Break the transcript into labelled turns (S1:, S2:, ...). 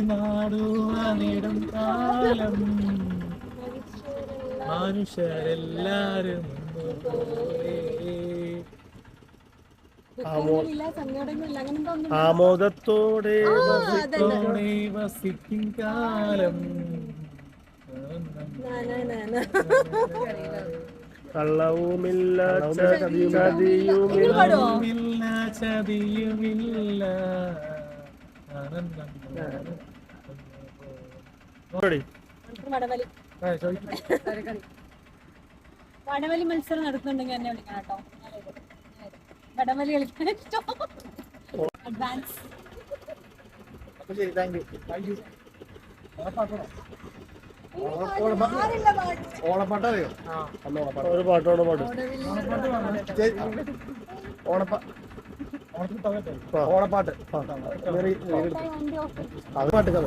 S1: നാടുവാനിടും കാലം മനുഷ്യരെല്ലാരും
S2: ആമോദത്തോടെ
S1: വസിക്കും കാലം
S2: കള്ളവുമില്ല
S1: ചതിയുമില്ല
S3: വടവലി മത്സരം നടക്കുന്നുണ്ടെങ്കിൽ എന്നെ വിളിക്കണം കേട്ടോ. വടവലി കളിക്കാൻ ഇഷ്ടം. അഡ്വാൻസ്.
S1: ഓണപ്പാട്ടറിയോ?
S2: ഒരു പാട്ടോടെ പാടും.
S1: ഓണപ്പാട്ട് അത് പാട്ട് കഥ